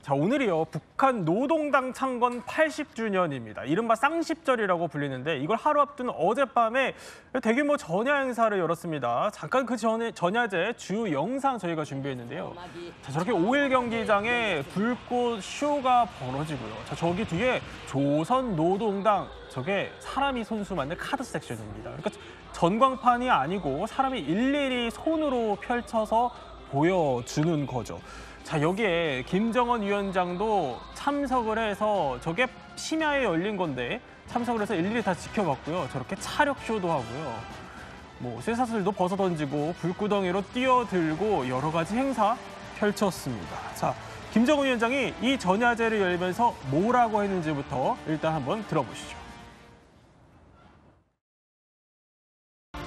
자, 오늘이요. 북한 노동당 창건 80주년입니다. 이른바 쌍십절이라고 불리는데 이걸 하루 앞둔 어젯밤에 대규모 전야 행사를 열었습니다. 잠깐 그 전에 전야제 주 영상 저희가 준비했는데요. 자, 저렇게 5일 경기장에 불꽃 쇼가 벌어지고요. 자, 저기 뒤에 조선 노동당, 저게 사람이 손수 만든 카드 섹션입니다. 그러니까 전광판이 아니고 사람이 일일이 손으로 펼쳐서 보여주는 거죠. 자, 여기에 김정은 위원장도 참석을 해서 저게 심야에 열린 건데 참석을 해서 일일이 다 지켜봤고요. 저렇게 차력쇼도 하고요. 뭐 쇠사슬도 벗어 던지고 불구덩이로 뛰어들고 여러 가지 행사 펼쳤습니다. 자, 김정은 위원장이 이 전야제를 열면서 뭐라고 했는지부터 일단 한번 들어보시죠.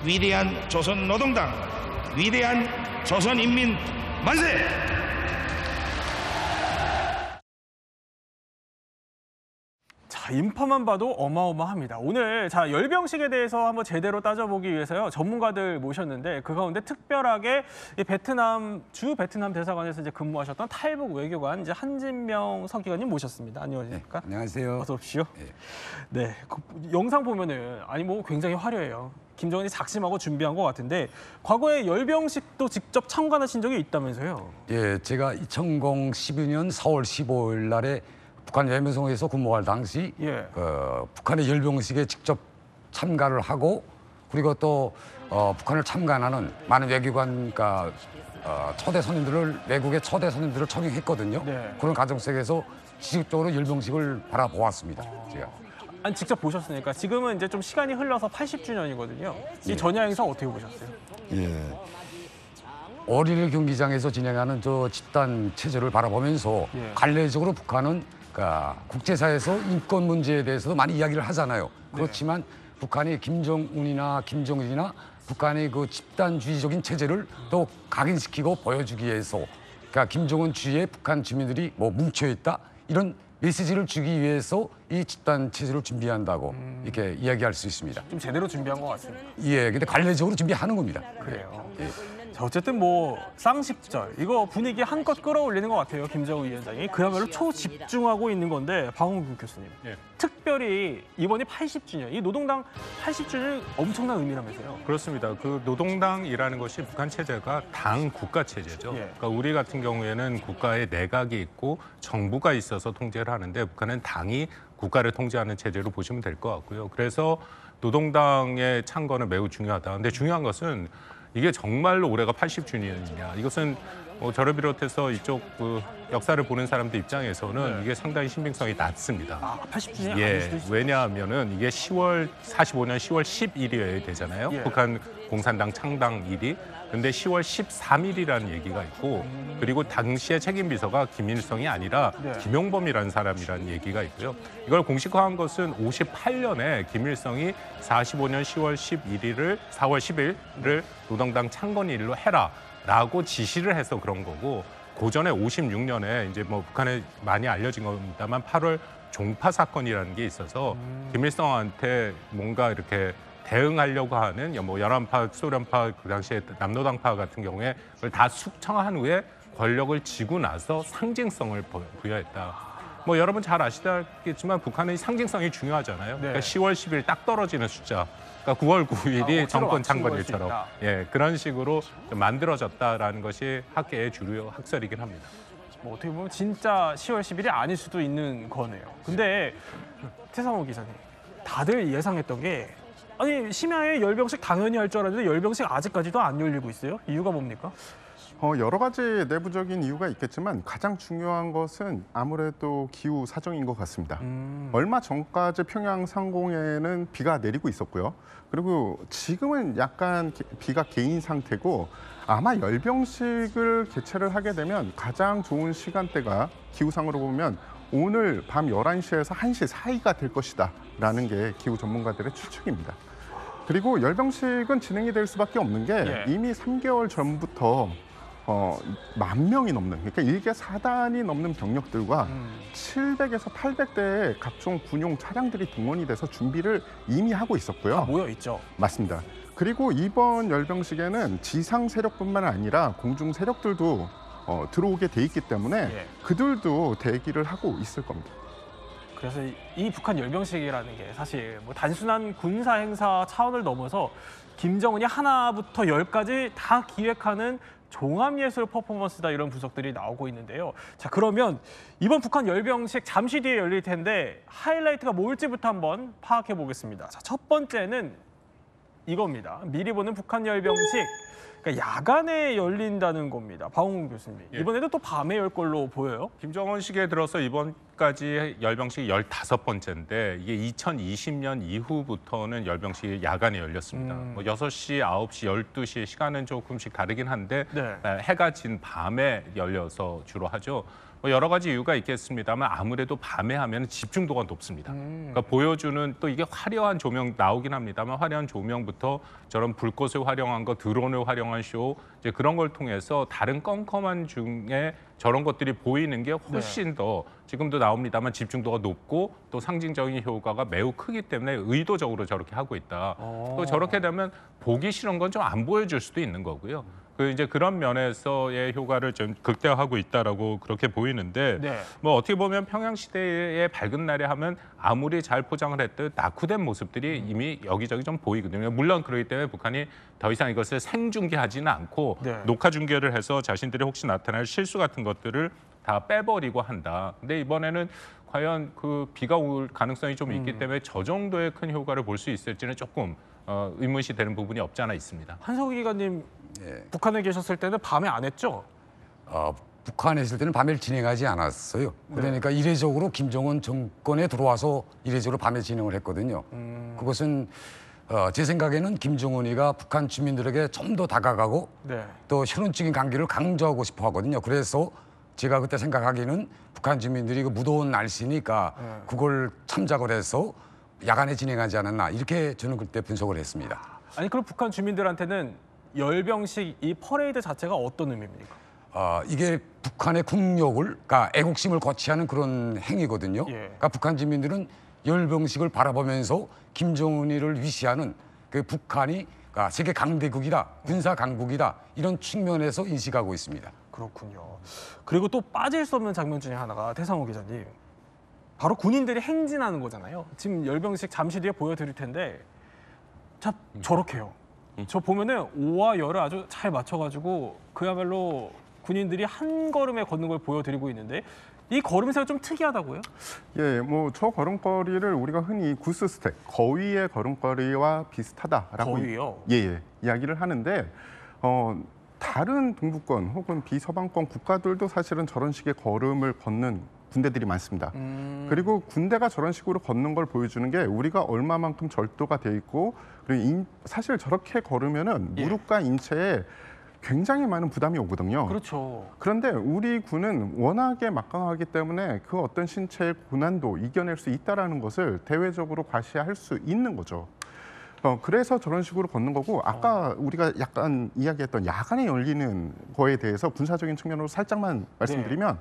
위대한 조선노동당, 위대한 조선인민 만세! 자, 인파만 봐도 어마어마합니다. 오늘 열병식에 대해서 한번 제대로 따져보기 위해서요. 전문가들 모셨는데 그 가운데 특별하게 이 베트남 대사관에서 이제 근무하셨던 탈북 외교관 한진명 서기관님 모셨습니다. 안녕하십니까? 네, 안녕하세요. 어서 오십시오. 네. 네, 그 영상 보면은 굉장히 화려해요. 김정은이 작심하고 준비한 것 같은데 과거에 열병식도 직접 참관하신 적이 있다면서요? 예, 제가 2012년 4월 15일 날에 북한 예명성에서 근무할 당시 북한의 열병식에 직접 참가를 하고 그리고 또 북한을 참관하는 많은 외교관, 초대 손님들을 외국의 초대 손님들을 초청했거든요. 네. 그런 과정 속에서 지속적으로 열병식을 바라보았습니다. 제가. 아니, 직접 보셨으니까 지금은 이제 좀 시간이 흘러서 80주년이거든요. 이 전야 행사 어떻게 보셨어요? 예. 어린이 경기장에서 진행하는 저 집단 체제를 바라보면서 관례적으로 북한은 국제사회에서 인권 문제에 대해서도 많이 이야기를 하잖아요. 그렇지만 북한이 김정은이나 김정일이나 북한의 그 집단주의적인 체제를 또 각인시키고 보여주기 위해서 김정은주의에 북한 주민들이 뭉쳐있다 이런 메시지를 주기 위해서 이 집단 체제를 준비한다고 이렇게 이야기할 수 있습니다. 좀 제대로 준비한 것 같습니다. 예, 근데 관례적으로 준비하는 겁니다. 그래요. 예. 자, 어쨌든 쌍십절 이거 분위기 한껏 끌어올리는 것 같아요. 김정은 위원장이 그야말로 초집중하고 있는 건데 박홍근 교수님, 특별히 이번이 80주년, 이 노동당 80주년 엄청난 의미라면서요? 그렇습니다. 그 노동당이라는 것이 북한 체제가 당 국가 체제죠. 그러니까 우리 같은 경우에는 국가에 내각이 있고 정부가 있어서 통제를 하는데 북한은 당이 국가를 통제하는 체제로 보시면 될 것 같고요. 그래서 노동당의 창건은 매우 중요하다. 근데 중요한 것은 이게 정말로 올해가 80주년이냐. 이것은 저를 비롯해서 이쪽 역사를 보는 사람들 입장에서는 이게 상당히 신빙성이 낮습니다. 80주년이 예, 아닐 수도 있어요. 왜냐하면은 이게 45년 10월 10일이어야 되잖아요. 북한 공산당 창당일이. 근데 10월 13일이라는 얘기가 있고 그리고 당시의 책임비서가 김일성이 아니라 김용범이라는 사람이라는 얘기가 있고요. 이걸 공식화한 것은 58년에 김일성이 45년 10월 11일을 4월 10일을 노동당 창건일로 해라라고 지시를 해서 그런 거고 고전에 56년에 이제 북한에 많이 알려진 겁니다만 8월 종파 사건이라는 게 있어서 김일성한테 뭔가 이렇게 대응하려고 하는 연합파, 소련파, 그 당시에 남노당파 같은 경우에 그걸 다 숙청한 후에 권력을 쥐고 나서 상징성을 부여했다. 여러분 잘 아시겠지만 북한의 상징성이 중요하잖아요. 그러니까 10월 10일 딱 떨어지는 숫자. 그러니까 9월 9일이 정권 창건일처럼 그런 식으로 좀 만들어졌다라는 것이 학계의 주류 학설이긴 합니다. 어떻게 보면 진짜 10월 10일이 아닐 수도 있는 거네요. 근데 최상호 기자님, 다들 예상했던 게 아니 심야에 열병식 당연히 할 줄 알았는데 열병식 아직까지도 안 열리고 있어요. 이유가 뭡니까? 여러 가지 내부적인 이유가 있겠지만 가장 중요한 것은 아무래도 기후 사정인 것 같습니다. 얼마 전까지 평양 상공에는 비가 내리고 있었고요. 그리고 지금은 약간 비가 개인 상태고 아마 열병식을 개최를 하게 되면 가장 좋은 시간대가 기후상으로 보면 오늘 밤 11시에서 1시 사이가 될 것이다 라는 게 기후 전문가들의 추측입니다. 그리고 열병식은 진행이 될 수밖에 없는 게 이미 3개월 전부터 10,000명이 넘는, 그러니까 일개 4단이 넘는 병력들과 700에서 800대의 각종 군용 차량들이 동원이 돼서 준비를 이미 하고 있었고요. 다 모여 있죠. 맞습니다. 그리고 이번 열병식에는 지상 세력뿐만 아니라 공중 세력들도 들어오게 돼 있기 때문에 예. 그들도 대기를 하고 있을 겁니다. 그래서 이 북한 열병식이라는 게 사실 뭐 단순한 군사 행사 차원을 넘어서 김정은이 하나부터 열까지 다 기획하는 종합예술 퍼포먼스다 이런 분석들이 나오고 있는데요. 자, 그러면 이번 북한 열병식 잠시 뒤에 열릴 텐데 하이라이트가 뭘지부터 한번 파악해 보겠습니다. 자, 첫 번째는 이겁니다. 미리 보는 북한 열병식. 그러니까 야간에 열린다는 겁니다. 박홍근 교수님. 예. 이번에도 또 밤에 열 걸로 보여요? 김정은 시기에 들어서 이번까지 열병식이 15번째인데 이게 2020년 이후부터는 열병식이 야간에 열렸습니다. 뭐 6시, 9시, 12시 시간은 조금씩 다르긴 한데 네. 해가 진 밤에 열려서 주로 하죠. 뭐 여러 가지 이유가 있겠습니다만 아무래도 밤에 하면 집중도가 높습니다. 그러니까 보여주는 또 이게 화려한 조명 나오긴 합니다만 화려한 조명부터 저런 불꽃을 활용한 거, 드론을 활용한 쇼 이제 그런 걸 통해서 다른 껌껌한 중에 저런 것들이 보이는 게 훨씬 더 지금도 나옵니다만 집중도가 높고 또 상징적인 효과가 매우 크기 때문에 의도적으로 저렇게 하고 있다. 또 저렇게 되면 보기 싫은 건 좀 안 보여줄 수도 있는 거고요. 이제 그런 면에서의 효과를 좀 극대화하고 있다라고 그렇게 보이는데 네. 뭐 어떻게 보면 평양 시대의 밝은 날에 하면 아무리 잘 포장을 했듯 낙후된 모습들이 이미 여기저기 좀 보이거든요. 물론 그렇기 때문에 북한이 더 이상 이것을 생중계하지는 않고 네. 녹화 중계를 해서 자신들이 혹시 나타날 실수 같은 것들을 다 빼버리고 한다. 근데 이번에는 과연 그 비가 올 가능성이 좀 있기 때문에 저 정도의 큰 효과를 볼 수 있을지는 조금 의문시 되는 부분이 없지 않아 있습니다. 한석기 기자님 예. 북한에 계셨을 때는 밤에 안 했죠? 북한에 있을 때는 밤에 진행하지 않았어요. 그러니까 이례적으로 김정은 정권에 들어와서 이례적으로 밤에 진행을 했거든요. 그것은 제 생각에는 김정은이가 북한 주민들에게 좀 더 다가가고 네. 또 혈연적인 관계를 강조하고 싶어 하거든요. 그래서 제가 그때 생각하기는 북한 주민들이 그 무더운 날씨니까 그걸 참작을 해서 야간에 진행하지 않았나 이렇게 저는 그때 분석을 했습니다. 아니 그럼 북한 주민들한테는 열병식 이 퍼레이드 자체가 어떤 의미입니까? 이게 북한의 국력을, 그러니까 애국심을 거치하는 그런 행위거든요. 예. 그러니까 북한 주민들은 열병식을 바라보면서 김정은이를 위시하는 그 북한이 그러니까 세계 강대국이다, 군사 강국이다 이런 측면에서 인식하고 있습니다. 그렇군요. 그리고 또 빠질 수 없는 장면 중에 하나가 태상호 기자님. 바로 군인들이 행진하는 거잖아요. 지금 열병식 잠시 뒤에 보여드릴 텐데 자 저렇게요. 저 보면은 오와 열을 아주 잘 맞춰가지고 그야말로 군인들이 한 걸음에 걷는 걸 보여드리고 있는데 이 걸음새가 좀 특이하다고요? 예, 뭐 저 걸음걸이를 우리가 흔히 구스 스텝, 거위의 걸음걸이와 비슷하다라고 거위요? 예, 이야기를 하는데 다른 동부권 혹은 비서방권 국가들도 사실은 저런 식의 걸음을 걷는 군대들이 많습니다. 그리고 군대가 저런 식으로 걷는 걸 보여주는 게 우리가 얼마만큼 절도가 돼 있고 그리고 사실 저렇게 걸으면은 예. 무릎과 인체에 굉장히 많은 부담이 오거든요. 그렇죠. 그런데 우리 군은 워낙에 막강하기 때문에 그 어떤 신체의 고난도 이겨낼 수 있다라는 것을 대외적으로 과시할 수 있는 거죠. 그래서 저런 식으로 걷는 거고 아까 우리가 약간 이야기했던 야간에 열리는 거에 대해서 군사적인 측면으로 살짝만 말씀드리면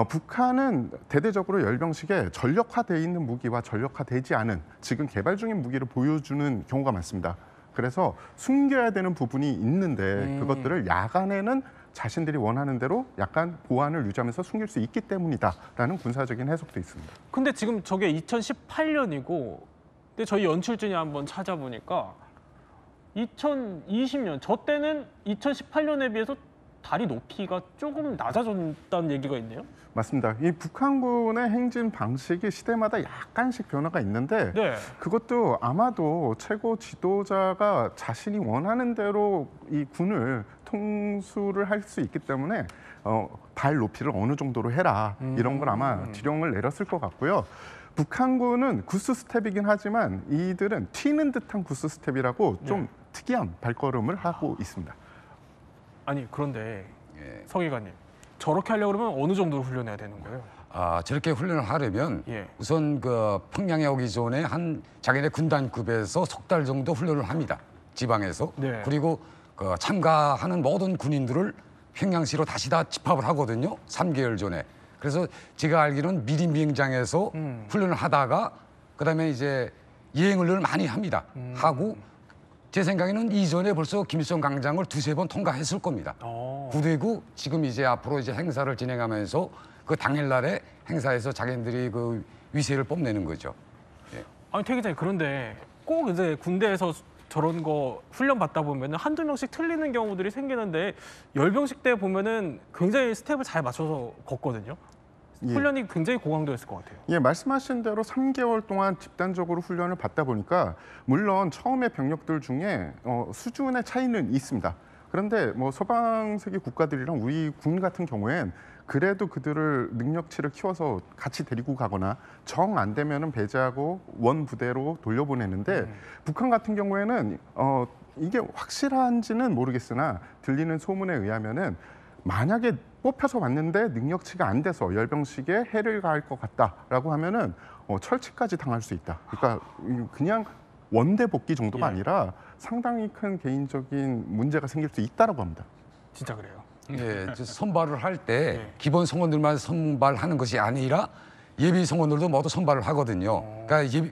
북한은 대대적으로 열병식에 전력화돼 있는 무기와 전력화되지 않은 지금 개발 중인 무기를 보여주는 경우가 많습니다. 그래서 숨겨야 되는 부분이 있는데 그것들을 야간에는 자신들이 원하는 대로 약간 보안을 유지하면서 숨길 수 있기 때문이다라는 군사적인 해석도 있습니다. 근데 지금 저게 2018년이고 근데 저희 연출진이 한번 찾아보니까 2020년 저 때는 2018년에 비해서 다리 높이가 조금 낮아졌다는 얘기가 있네요. 맞습니다. 이 북한군의 행진 방식이 시대마다 약간씩 변화가 있는데 네. 그것도 아마도 최고 지도자가 자신이 원하는 대로 이 군을 통수를 할 수 있기 때문에 발 높이를 어느 정도로 해라 이런 걸 아마 지령을 내렸을 것 같고요. 북한군은 구스 스텝이긴 하지만 이들은 튀는 듯한 구스 스텝이라고 좀 특이한 발걸음을 하고 있습니다. 아니 그런데 서기관님 저렇게 하려고 그러면 어느 정도로 훈련해야 되는 거예요? 저렇게 훈련을 하려면 예. 우선 그 평양에 오기 전에 한 자기네 군단급에서 석 달 정도 훈련을 합니다. 지방에서. 네. 그리고 그 참가하는 모든 군인들을 평양시로 다시 다 집합을 하거든요. 3개월 전에. 그래서 제가 알기로는 미리 비행장에서 훈련을 하다가 그다음에 이제 예행 훈련을 많이 합니다. 하고 제 생각에는 이전에 벌써 김일성 광장을 두세 번 통과했을 겁니다. 그리고 지금 이제 앞으로 이제 행사를 진행하면서 그 당일날에 행사에서 자기들이 그 위세를 뽐내는 거죠. 아니 태기자님 그런데 꼭 이제 군대에서 저런 거 훈련 받다 보면 한두 명씩 틀리는 경우들이 생기는데 열병식 때 보면은 굉장히 스텝을 잘 맞춰서 걷거든요. 예. 훈련이 굉장히 고강도였을 것 같아요. 예, 말씀하신 대로 3개월 동안 집단적으로 훈련을 받다 보니까 물론 처음에 병력들 중에 수준의 차이는 있습니다. 그런데 뭐 서방세계 국가들이랑 우리 군 같은 경우엔 그래도 그들을 능력치를 키워서 같이 데리고 가거나 정 안 되면은 배제하고 원 부대로 돌려보내는데 북한 같은 경우에는 이게 확실한지는 모르겠으나 들리는 소문에 의하면은 만약에 뽑혀서 왔는데 능력치가 안 돼서 열병식에 해를 가할 것 같다라고 하면은 철칙까지 당할 수 있다. 그러니까 그냥 원대 복귀 정도가 예. 아니라 상당히 큰 개인적인 문제가 생길 수 있다라고 합니다. 진짜 그래요. 예, 저 선발을 할 때 네. 기본 성원들만 선발하는 것이 아니라 예비 성원들도 모두 선발을 하거든요. 그러니까 예비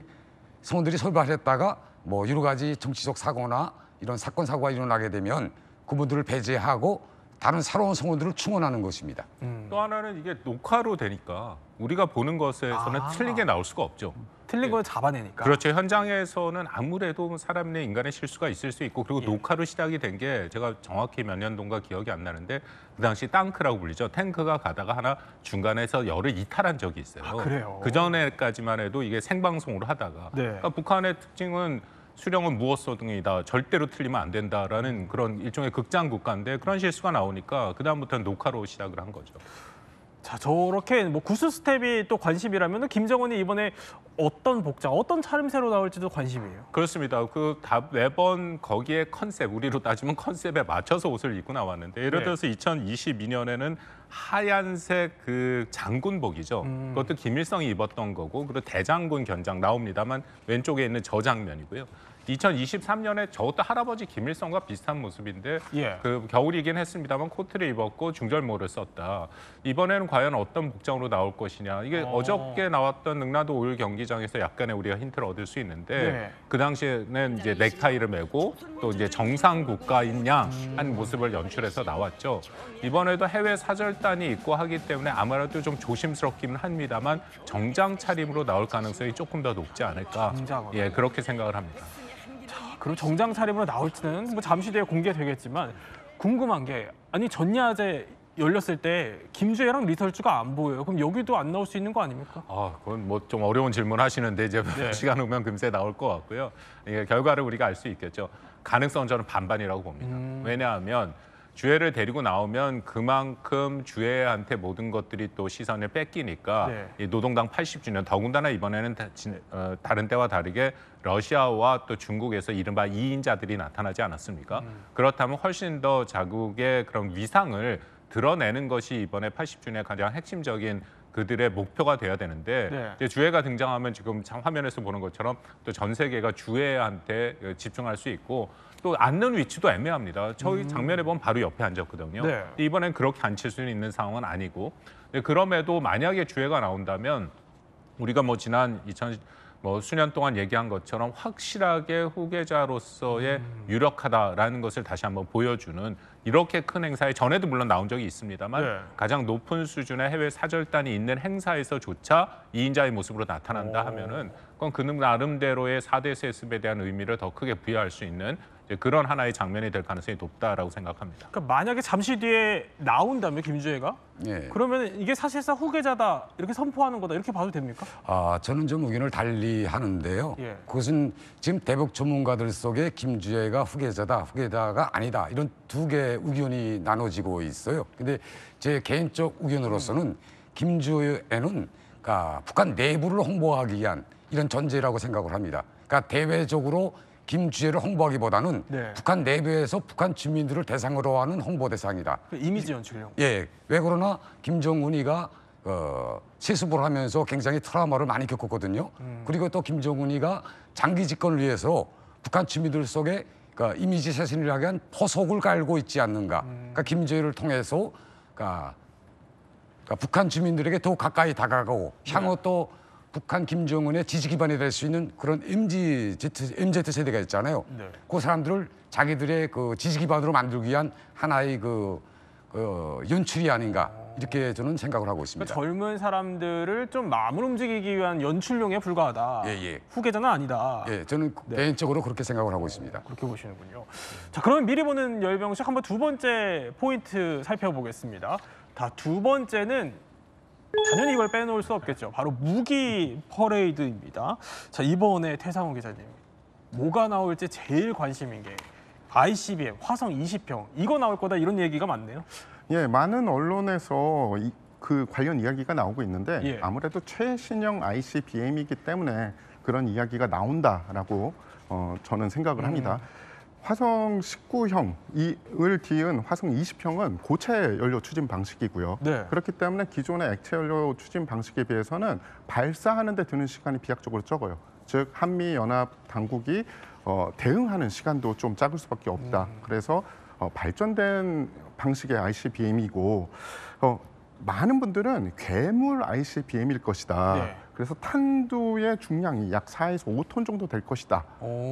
성원들이 선발했다가 뭐 여러 가지 정치적 사고나 이런 사건 사고가 일어나게 되면 그분들을 배제하고 다른 새로운 성원들을 충원하는 것입니다. 또 하나는 이게 녹화로 되니까 우리가 보는 것에서는 틀리게 나올 수가 없죠. 틀린 걸 잡아내니까. 그렇죠. 현장에서는 아무래도 사람의 인간의 실수가 있을 수 있고 그리고 녹화로 시작이 된 게 제가 정확히 몇 년도인가 기억이 안 나는데 그 당시 땅크라고 불리죠. 탱크가 가다가 하나 중간에서 열을 이탈한 적이 있어요. 그래요? 그 전에까지만 해도 이게 생방송으로 하다가 네. 그러니까 북한의 특징은 수령은 무엇소등이다. 절대로 틀리면 안 된다라는 그런 일종의 극장 국가인데 그런 실수가 나오니까 그다음부터는 녹화로 시작을 한 거죠. 자, 저렇게 뭐 구스 스텝이 또 관심이라면 김정은이 이번에 어떤 복장, 어떤 차림새로 나올지도 관심이에요. 그렇습니다. 매번 거기에 컨셉, 우리로 따지면 컨셉에 맞춰서 옷을 입고 나왔는데 예를 네. 들어서 2022년에는 하얀색 그 장군복이죠. 그것도 김일성이 입었던 거고 그리고 대장군 견장 나옵니다만 왼쪽에 있는 저 장면이고요. 2023년에 저것도 할아버지 김일성과 비슷한 모습인데 예. 그 겨울이긴 했습니다만 코트를 입었고 중절모를 썼다. 이번에는 과연 어떤 복장으로 나올 것이냐. 이게 어저께 나왔던 능라도 5.1 경기장에서 약간의 우리가 힌트를 얻을 수 있는데 네. 그 당시에는 이제 넥타이를 메고 또 이제 정상 국가인 양 한 모습을 연출해서 나왔죠. 이번에도 해외 사절단이 있고 하기 때문에 아무래도 좀 조심스럽기는 합니다만 정장 차림으로 나올 가능성이 조금 더 높지 않을까. 정장으로. 예, 그렇게 생각을 합니다. 그리고 정장 차림으로 나올지는 뭐 잠시 뒤에 공개되겠지만 궁금한 게 아니 전야제 열렸을 때 김주애랑 리설주가 안 보여요. 그럼 여기도 안 나올 수 있는 거 아닙니까? 그건 뭐 좀 어려운 질문 하시는데 이제 네. 시간 오면 금세 나올 것 같고요. 이게 결과를 우리가 알 수 있겠죠. 가능성은 저는 반반이라고 봅니다. 왜냐하면 주애를 데리고 나오면 그만큼 주애한테 모든 것들이 또 시선을 뺏기니까 네. 이 노동당 80주년 더군다나 이번에는 다른 때와 다르게 러시아와 또 중국에서 이른바 2인자들이 나타나지 않았습니까? 그렇다면 훨씬 더 자국의 그런 위상을 드러내는 것이 이번에 80주년의 가장 핵심적인 그들의 목표가 돼야 되는데 네. 이제 주애가 등장하면 지금 화면에서 보는 것처럼 또 전 세계가 주애한테 집중할 수 있고 또 앉는 위치도 애매합니다. 저희 장면에 보면 바로 옆에 앉았거든요. 네. 이번엔 그렇게 앉힐 수 있는 상황은 아니고 그럼에도 만약에 주애가 나온다면 우리가 뭐 지난 수년 동안 얘기한 것처럼 확실하게 후계자로서의 유력하다라는 것을 다시 한번 보여주는 이렇게 큰 행사에 전에도 물론 나온 적이 있습니다만 네. 가장 높은 수준의 해외 사절단이 있는 행사에서조차 2인자의 모습으로 나타난다 하면은 그건 그 나름대로의 4대 세습에 대한 의미를 더 크게 부여할 수 있는 그런 하나의 장면이 될 가능성이 높다라고 생각합니다. 그러니까 만약에 잠시 뒤에 나온다면 김주애가 예. 그러면 이게 사실상 후계자다 이렇게 선포하는 거다 이렇게 봐도 됩니까? 저는 좀 의견을 달리 하는데요. 예. 그것은 지금 대북 전문가들 속에 김주애가 후계자가 아니다. 이런 두 개의 의견이 나눠지고 있어요. 근데 제 개인적 의견으로서는 김주애는 그러니까 북한 내부를 홍보하기 위한 이런 전제라고 생각을 합니다. 그러니까 대외적으로 김주애를 홍보하기보다는 네. 북한 내부에서 북한 주민들을 대상으로 하는 홍보 대상이다. 이미지 연출용. 예, 왜 그러나 김정은이가 세습을 하면서 굉장히 트라우마를 많이 겪었거든요. 그리고 또 김정은이가 장기 집권을 위해서 북한 주민들 속에 그러니까 이미지 쇄신을 하기 위한 포석을 깔고 있지 않는가. 그러니까 김주애를 통해서 그러니까 북한 주민들에게 더 가까이 다가가고 향후 또 북한 김정은의 지지 기반이 될 수 있는 그런 MZ 세대가 있잖아요. 네. 그 사람들을 자기들의 그 지지 기반으로 만들기 위한 하나의 연출이 아닌가 이렇게 저는 생각을 하고 있습니다. 그러니까 젊은 사람들을 좀 마음을 움직이기 위한 연출용에 불과하다. 예. 후계자는 아니다. 예, 저는 개인적으로 그렇게 생각을 하고 있습니다. 그렇게 보시는군요. 자, 그러면 미리 보는 열병식 한번 두 번째 포인트 살펴보겠습니다. 두 번째는 당연히 이걸 빼놓을 수 없겠죠. 바로 무기 퍼레이드입니다. 자, 이번에 태상훈 기자님, 뭐가 나올지 제일 관심인 게 ICBM 화성 20형 이거 나올 거다 이런 얘기가 많네요. 예, 많은 언론에서 그 관련 이야기가 나오고 있는데 예. 아무래도 최신형 ICBM이기 때문에 그런 이야기가 나온다라고 저는 생각을 합니다. 화성 19형을 뒤은 화성 20형은 고체 연료 추진 방식이고요. 네. 그렇기 때문에 기존의 액체 연료 추진 방식에 비해서는 발사하는 데 드는 시간이 비약적으로 적어요. 즉 한미 연합 당국이 대응하는 시간도 좀 작을 수밖에 없다. 그래서 발전된 방식의 ICBM이고 많은 분들은 괴물 ICBM일 것이다. 네. 그래서 탄두의 중량이 약 4에서 5톤 정도 될 것이다.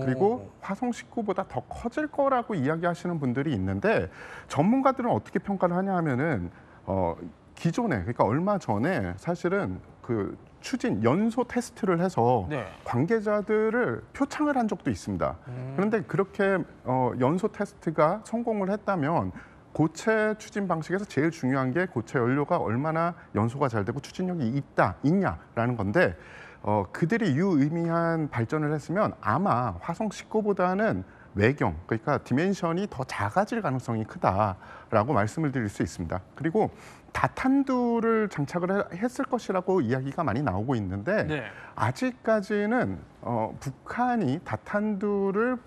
그리고 화성 19보다 더 커질 거라고 이야기하시는 분들이 있는데 전문가들은 어떻게 평가를 하냐 하면은 기존에 그러니까 얼마 전에 사실은 그 추진 연소 테스트를 해서 네. 관계자들을 표창을 한 적도 있습니다. 그런데 그렇게 연소 테스트가 성공을 했다면 고체 추진 방식에서 제일 중요한 게 고체 연료가 얼마나 연소가 잘 되고 추진력이 있냐라는 건데 그들이 유의미한 발전을 했으면 아마 화성 19보다는 외경, 그러니까 디멘션이 더 작아질 가능성이 크다라고 말씀을 드릴 수 있습니다. 그리고 다탄두를 장착을 했을 것이라고 이야기가 많이 나오고 있는데 네. 아직까지는 북한이 다탄두를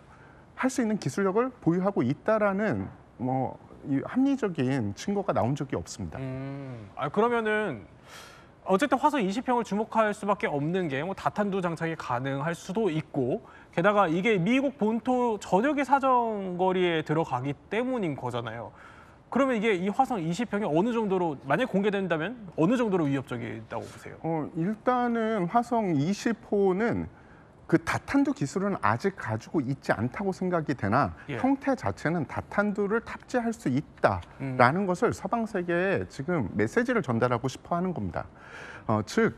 할 수 있는 기술력을 보유하고 있다라는 이 합리적인 증거가 나온 적이 없습니다. 그러면은 어쨌든 화성 20형을 주목할 수밖에 없는 게 다탄두 장착이 가능할 수도 있고 게다가 이게 미국 본토 전역의 사정거리에 들어가기 때문인 거잖아요. 그러면 이게 이 화성 20형이 어느 정도로 만약 공개된다면 어느 정도로 위협적이다고 보세요? 일단은 화성 20호는 그 다탄두 기술은 아직 가지고 있지 않다고 생각이 되나 예. 형태 자체는 다탄두를 탑재할 수 있다라는 것을 서방 세계에 지금 메시지를 전달하고 싶어하는 겁니다. 즉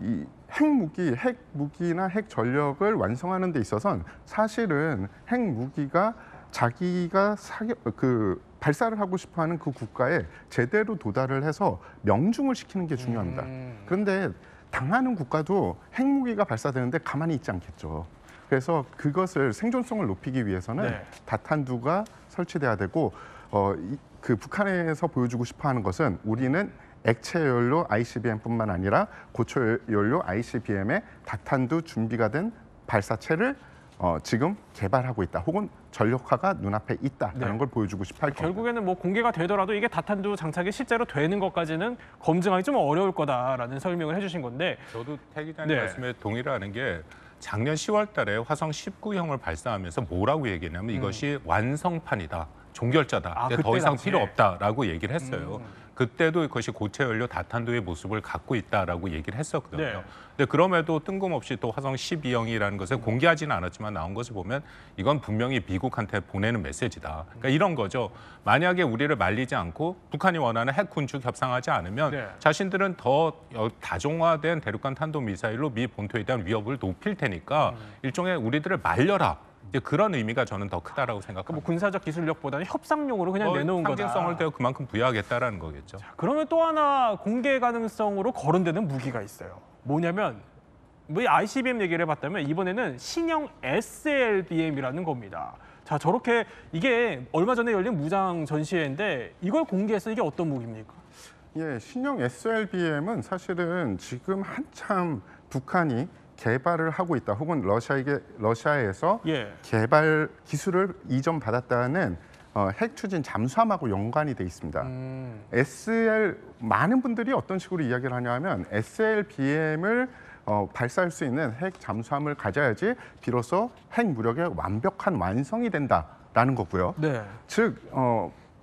이 핵무기나 핵 전력을 완성하는 데 있어서는 사실은 핵무기가 자기가 발사를 하고 싶어하는 그 국가에 제대로 도달을 해서 명중을 시키는 게 중요합니다. 그런데 당하는 국가도 핵무기가 발사되는데 가만히 있지 않겠죠. 그래서 그것을 생존성을 높이기 위해서는 네. 다탄두가 설치돼야 되고 그 북한에서 보여주고 싶어하는 것은 우리는 액체 연료 ICBM뿐만 아니라 고체 연료 ICBM의 다탄두 준비가 된 발사체를 지금 개발하고 있다. 혹은 전력화가 눈앞에 있다라는 네. 걸 보여주고 싶어 할 겁니다. 결국에는 공개가 되더라도 이게 다탄두 장착이 실제로 되는 것까지는 검증하기 좀 어려울 거다라는 설명을 해주신 건데 저도 태 기자님 네. 말씀에 동의를 하는 게 작년 10월 달에 화성 19형을 발사하면서 뭐라고 얘기했냐면 이것이 완성판이다. 종결자다. 이제 더 그때 이상 당시에? 필요 없다라고 얘기를 했어요. 그때도 그것이 고체 연료 다탄두의 모습을 갖고 있다라고 얘기를 했었거든요. 네. 근데 그럼에도 뜬금없이 또 화성 12형이라는 것을 공개하지는 않았지만 나온 것을 보면 이건 분명히 미국한테 보내는 메시지다. 그러니까 이런 거죠. 만약에 우리를 말리지 않고 북한이 원하는 핵 군축 협상하지 않으면 네. 자신들은 더 다종화된 대륙간 탄도 미사일로 미 본토에 대한 위협을 높일 테니까 일종의 우리들을 말려라. 이제 그런 의미가 저는 더 크다라고 생각합니다. 군사적 기술력보다는 협상용으로 그냥 내놓은 거다. 상징성을 더 그만큼 부여하겠다라는 거겠죠. 그러면 또 하나 공개 가능성으로 거론되는 무기가 있어요. 뭐냐면 ICBM 얘기를 해봤다면 이번에는 신형 SLBM이라는 겁니다. 자, 저렇게 이게 얼마 전에 열린 무장 전시회인데 이걸 공개해서 이게 어떤 무기입니까? 예, 신형 SLBM은 사실은 지금 한참 북한이 개발을 하고 있다. 혹은 러시아에서 예. 개발 기술을 이전받았다는 핵 추진 잠수함하고 연관이 돼 있습니다. 많은 분들이 어떤 식으로 이야기를 하냐면 SLBM을 발사할 수 있는 핵 잠수함을 가져야지 비로소 핵 무력의 완벽한 완성이 된다라는 거고요. 네. 즉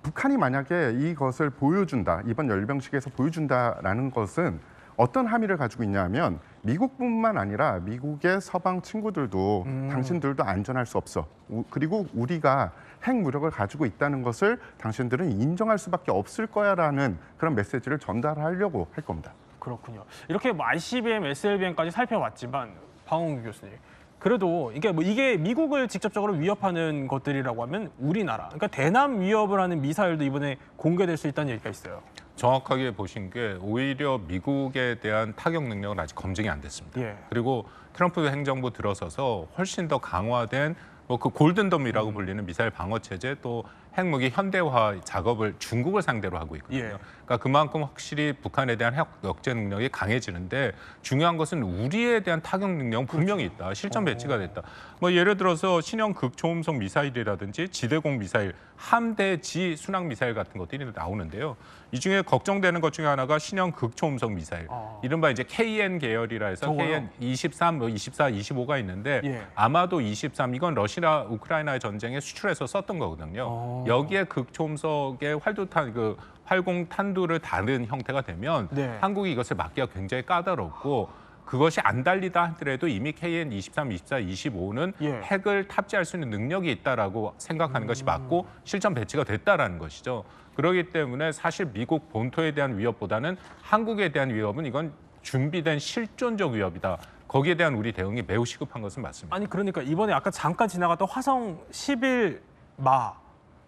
북한이 만약에 이것을 보여준다, 이번 열병식에서 보여준다라는 것은 어떤 함의를 가지고 있냐면 미국뿐만 아니라 미국의 서방 친구들도 당신들도 안전할 수 없어. 그리고 우리가 핵 무력을 가지고 있다는 것을 당신들은 인정할 수밖에 없을 거야라는 그런 메시지를 전달하려고 할 겁니다. 그렇군요. 이렇게 뭐 ICBM, SLBM까지 살펴봤지만 방홍규 교수님, 그래도 이게 미국을 직접적으로 위협하는 것들이라고 하면 우리나라, 그러니까 대남 위협을 하는 미사일도 이번에 공개될 수 있다는 얘기가 있어요. 정확하게 보신 게 오히려 미국에 대한 타격 능력은 아직 검증이 안 됐습니다. 예. 그리고 트럼프 행정부 들어서서 훨씬 더 강화된 뭐 그 골든덤이라고 불리는 미사일 방어 체제 또 핵무기 현대화 작업을 중국을 상대로 하고 있거든요. 예. 그러니까 그만큼 확실히 북한에 대한 핵 억제 능력이 강해지는데 중요한 것은 우리에 대한 타격 능력은 분명히 있다. 실전 배치가 됐다. 뭐 예를 들어서 신형 극초음속 미사일이라든지 지대공 미사일, 함대지 순항 미사일 같은 것들이 나오는데요. 이 중에 걱정되는 것 중에 하나가 신형 극초음속 미사일. 이른바 이제 KN 계열이라 해서 저거요? KN 23, 뭐 24, 25가 있는데 예. 아마도 23 이건 러시아 우크라이나 전쟁에 수출해서 썼던 거거든요. 여기에 극초음속의 활도탄 그 활공 탄두를 다는 형태가 되면 네. 한국이 이것을 막기가 굉장히 까다롭고 그것이 안 달리다 하더라도 이미 KN 23, 24, 25는 예. 핵을 탑재할 수 있는 능력이 있다라고 생각하는 것이 맞고 실전 배치가 됐다라는 것이죠. 그렇기 때문에 사실 미국 본토에 대한 위협보다는 한국에 대한 위협은 이건 준비된 실존적 위협이다. 거기에 대한 우리 대응이 매우 시급한 것은 맞습니다. 아니 그러니까 이번에 아까 잠깐 지나갔던 화성 11마,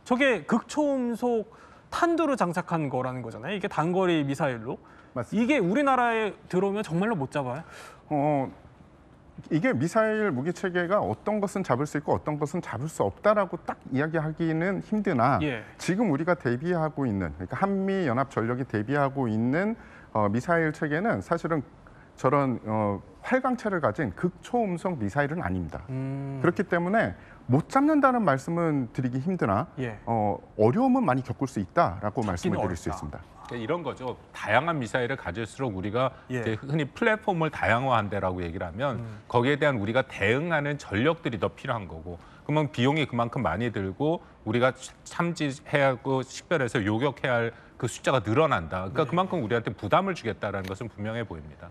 저게 극초음속 탄두로 장착한 거라는 거잖아요. 이게 단거리 미사일로. 맞습니다. 이게 우리나라에 들어오면 정말로 못 잡아요? 이게 미사일 무기 체계가 어떤 것은 잡을 수 있고 어떤 것은 잡을 수 없다라고 딱 이야기하기는 힘드나 예. 지금 우리가 대비하고 있는 그러니까 한미 연합 전력이 대비하고 있는 미사일 체계는 사실은 저런 활강체를 가진 극초음속 미사일은 아닙니다. 그렇기 때문에 못 잡는다는 말씀은 드리기 힘드나 예. 어려움은 많이 겪을 수 있다라고 말씀을 드릴 수 어렵다. 있습니다. 그러니까 이런 거죠. 다양한 미사일을 가질수록 우리가 예. 이제 흔히 플랫폼을 다양화한다라고 얘기를 하면 거기에 대한 우리가 대응하는 전력들이 더 필요한 거고 그러면 비용이 그만큼 많이 들고 우리가 참지해야 하고 식별해서 요격해야 할 그 숫자가 늘어난다. 그러니까 그만큼 우리한테 부담을 주겠다라는 것은 분명해 보입니다.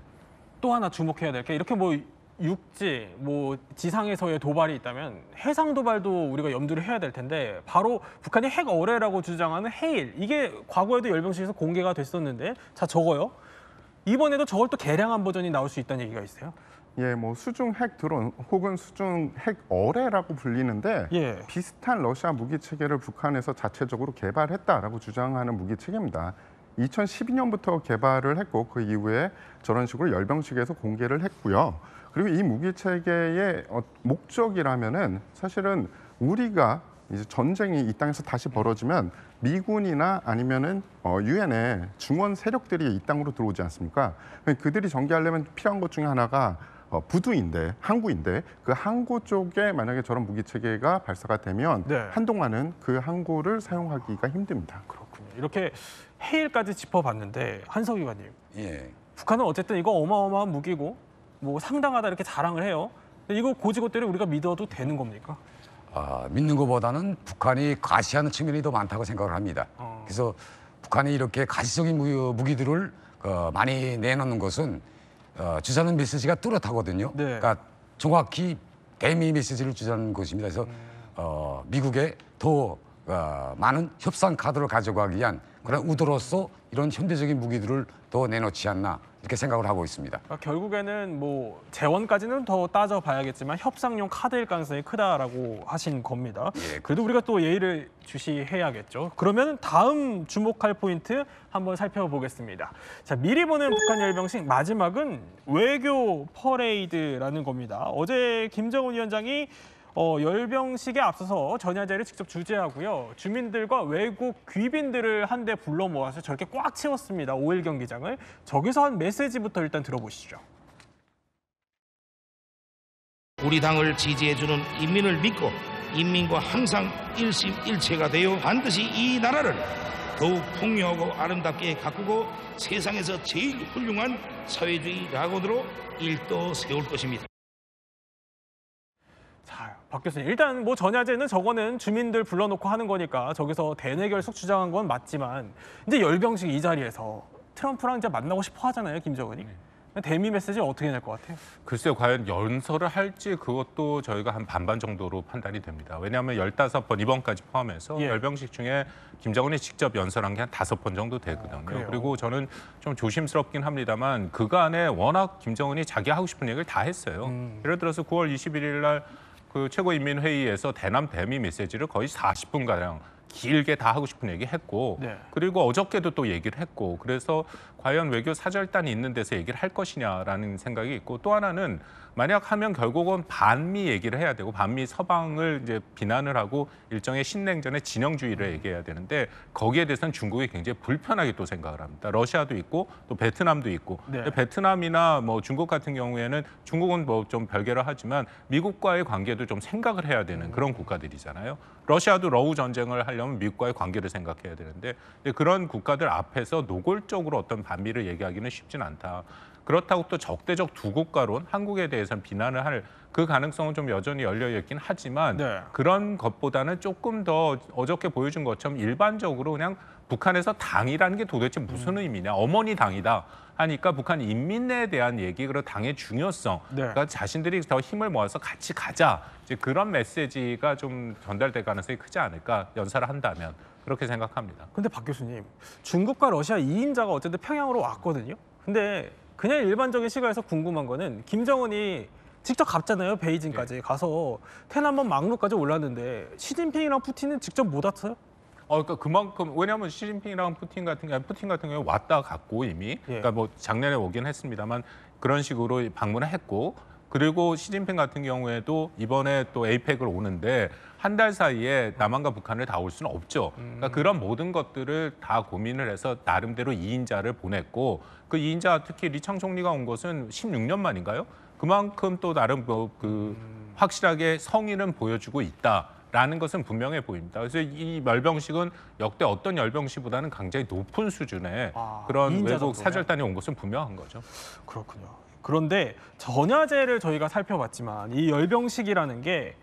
또 하나 주목해야 될 게 이렇게 뭐 육지, 뭐 지상에서의 도발이 있다면 해상 도발도 우리가 염두를 해야 될 텐데 바로 북한이 핵 어뢰라고 주장하는 해일, 이게 과거에도 열병식에서 공개가 됐었는데 자 저거요. 이번에도 저걸 또 개량한 버전이 나올 수 있다는 얘기가 있어요. 예, 뭐 수중 핵 드론 혹은 수중 핵 어뢰라고 불리는데 예. 비슷한 러시아 무기 체계를 북한에서 자체적으로 개발했다라고 주장하는 무기 체계입니다. 2012년부터 개발을 했고 그 이후에 저런 식으로 열병식에서 공개를 했고요. 그리고 이 무기 체계의 목적이라면은 사실은 우리가 이제 전쟁이 이 땅에서 다시 벌어지면 미군이나 아니면은 유엔의 중원 세력들이 이 땅으로 들어오지 않습니까? 그들이 전개하려면 필요한 것 중에 하나가 부두인데 항구인데 그 항구 쪽에 만약에 저런 무기 체계가 발사가 되면 네. 한동안은 그 항구를 사용하기가 힘듭니다. 그렇군요. 이렇게 해일까지 짚어봤는데 한석규 의원님, 예. 북한은 어쨌든 이거 어마어마한 무기고 뭐 상당하다 이렇게 자랑을 해요. 근데 이거 고지고대로 우리가 믿어도 되는 겁니까? 믿는 것보다는 북한이 과시하는 측면이 더 많다고 생각을 합니다. 그래서 북한이 이렇게 가시적인 무기들을 많이 내놓는 것은 주자는 메시지가 뚜렷하거든요. 네. 그러니까 정확히 대미 메시지를 주자는 것입니다. 그래서 미국에 더 많은 협상 카드를 가져가기 위한 그런 의도로서 이런 현대적인 무기들을 더 내놓지 않나 이렇게 생각을 하고 있습니다. 그러니까 결국에는 뭐 재원까지는 더 따져봐야겠지만 협상용 카드일 가능성이 크다라고 하신 겁니다. 예, 그래도 우리가 또 예의를 주시해야겠죠. 그러면 다음 주목할 포인트 한번 살펴보겠습니다. 자, 미리 보는 북한 열병식 마지막은 외교 퍼레이드라는 겁니다. 어제 김정은 위원장이 열병식에 앞서서 전야제를 직접 주재하고요. 주민들과 외국 귀빈들을 한데 불러 모아서 저렇게 꽉 채웠습니다. 5일 경기장을. 저기서 한 메시지부터 일단 들어보시죠. 우리 당을 지지해주는 인민을 믿고 인민과 항상 일심일체가 되어 반드시 이 나라를 더욱 풍요하고 아름답게 가꾸고 세상에서 제일 훌륭한 사회주의 낙원으로 일도 세울 것입니다. 자, 박 교수님, 일단 뭐 전야제는 저거는 주민들 불러놓고 하는 거니까 저기서 대내결석 주장한 건 맞지만 이제 열병식 이 자리에서 트럼프랑 이제 만나고 싶어 하잖아요, 김정은이. 대미 메시지 어떻게 낼 것 같아요? 글쎄요, 과연 연설을 할지 그것도 저희가 한 반반 정도로 판단이 됩니다. 왜냐하면 15번, 이번까지 포함해서 예. 열병식 중에 김정은이 직접 연설한 게 한 5번 정도 되거든요. 그래요? 그리고 저는 좀 조심스럽긴 합니다만 그간에 워낙 김정은이 자기 하고 싶은 얘기를 다 했어요. 예를 들어서 9월 21일 날 그 최고인민회의에서 대남 대미 메시지를 거의 40분가량 길게 다 하고 싶은 얘기 했고 네. 그리고 어저께도 또 얘기를 했고 그래서 과연 외교 사절단이 있는 데서 얘기를 할 것이냐라는 생각이 있고 또 하나는 만약 하면 결국은 반미 얘기를 해야 되고 반미 서방을 이제 비난을 하고 일종의 신냉전의 진영주의를 얘기해야 되는데 거기에 대해서는 중국이 굉장히 불편하게 또 생각을 합니다. 러시아도 있고 또 베트남도 있고 네. 베트남이나 뭐 중국 같은 경우에는 중국은 뭐 좀 별개로 하지만 미국과의 관계도 좀 생각을 해야 되는 그런 국가들이잖아요. 러시아도 러우 전쟁을 하려면 미국과의 관계를 생각해야 되는데 그런 국가들 앞에서 노골적으로 어떤 반미를 얘기하기는 쉽진 않다. 그렇다고 또 적대적 두 국가론 한국에 대해서는 비난을 할 그 가능성은 좀 여전히 열려 있긴 하지만 네. 그런 것보다는 조금 더 어저께 보여준 것처럼 일반적으로 그냥 북한에서 당이라는 게 도대체 무슨 의미냐 어머니 당이다 하니까 북한 인민에 대한 얘기 그리고 당의 중요성 네. 그러니까 자신들이 더 힘을 모아서 같이 가자 이제 그런 메시지가 좀 전달될 가능성이 크지 않을까 연설을 한다면 그렇게 생각합니다. 근데 박 교수님, 중국과 러시아 2인자가 어쨌든 평양으로 왔거든요. 근데 그냥 일반적인 시각에서 궁금한 거는 김정은이 직접 갔잖아요. 베이징까지 가서天安문 막루까지 올랐는데 시진핑이랑 푸틴은 직접 못 왔어요? 그러니까 그만큼 왜냐하면 시진핑이랑 푸틴 같은 경우에 왔다 갔고 이미 그러니까 뭐 작년에 오긴 했습니다만 그런 식으로 방문을 했고 그리고 시진핑 같은 경우에도 이번에 또 에이펙을 오는데 한 달 사이에 남한과 북한을 다 올 수는 없죠. 그러니까 그런 모든 것들을 다 고민을 해서 나름대로 2인자를 보냈고 그 2인자 특히 리창 총리가 온 것은 16년 만인가요? 그만큼 또 나름 그 확실하게 성의는 보여주고 있다라는 것은 분명해 보입니다. 그래서 이 열병식은 역대 어떤 열병식보다는 굉장히 높은 수준의 그런 2인자 외국 정도면? 사절단이 온 것은 분명한 거죠. 그렇군요. 그런데 전야제를 저희가 살펴봤지만 이 열병식이라는 게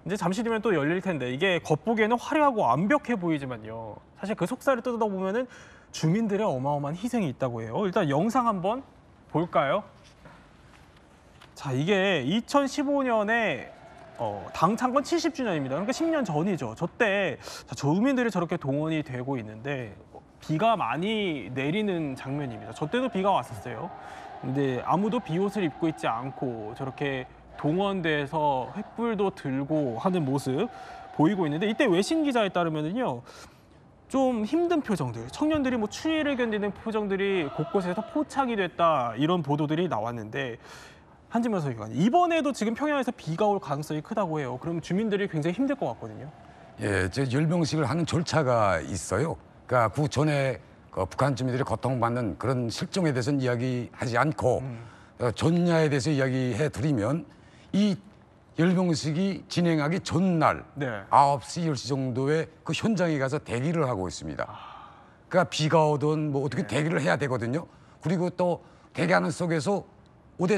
이제 잠시 뒤면 또 열릴 텐데 이게 겉보기에는 화려하고 완벽해 보이지만요. 사실 그 속살을 뜯어보면은 주민들의 어마어마한 희생이 있다고 해요. 일단 영상 한번 볼까요? 자, 이게 2015년에 당 창건 70주년입니다. 그러니까 10년 전이죠. 저때 저민들이 저렇게 동원이 되고 있는데 비가 많이 내리는 장면입니다. 저 때도 비가 왔었어요. 근데 아무도 비옷을 입고 있지 않고 저렇게 동원돼서 횃불도 들고 하는 모습 보이고 있는데 이때 외신 기자에 따르면은요. 좀 힘든 표정들, 청년들이 뭐 추위를 견디는 표정들이 곳곳에서 포착이 됐다 이런 보도들이 나왔는데 한지명 서기관 이번에도 지금 평양에서 비가 올 가능성이 크다고 해요. 그럼 주민들이 굉장히 힘들 것 같거든요. 예, 저 열병식을 하는 절차가 있어요. 그러니까 그 전에 북한 주민들이 고통받는 그런 실정에 대해서는 이야기하지 않고 전야에 대해서 이야기해 드리면 이 열병식이 진행하기 전날 네. 9시, 10시 정도에 그 현장에 가서 대기를 하고 있습니다. 그러니까 비가 오든 뭐 어떻게 대기를 해야 되거든요. 그리고 또 대기하는 속에서 오대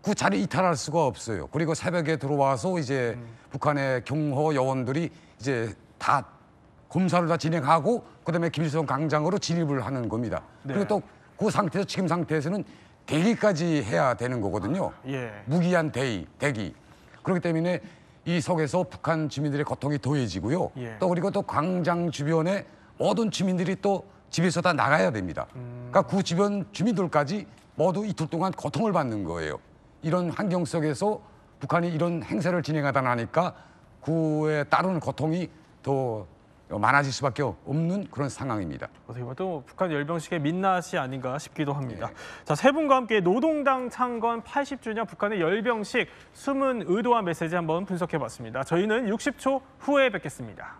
그 자리에 이탈할 수가 없어요. 그리고 새벽에 들어와서 이제 북한의 경호 요원들이 이제 다 검사를 다 진행하고 그다음에 김일성 광장으로 진입을 하는 겁니다. 네. 그리고 또 그 상태에서 지금 상태에서는 대기까지 해야 되는 거거든요. 예. 무기한 대기. 그렇기 때문에 이 속에서 북한 주민들의 고통이 더해지고요. 예. 또 그리고 또 광장 주변에 모든 주민들이 또 집에서 다 나가야 됩니다. 그러니까 그 주변 주민들까지 모두 이틀 동안 고통을 받는 거예요. 이런 환경 속에서 북한이 이런 행사를 진행하다 나니까 그에 따르는 고통이 더 많아질 수밖에 없는 그런 상황입니다. 어떻게 보면 또 북한 열병식의 민낯이 아닌가 싶기도 합니다. 자, 세 분과 함께 노동당 창건 80주년 북한의 열병식 숨은 의도와 메시지 한번 분석해봤습니다. 저희는 60초 후에 뵙겠습니다.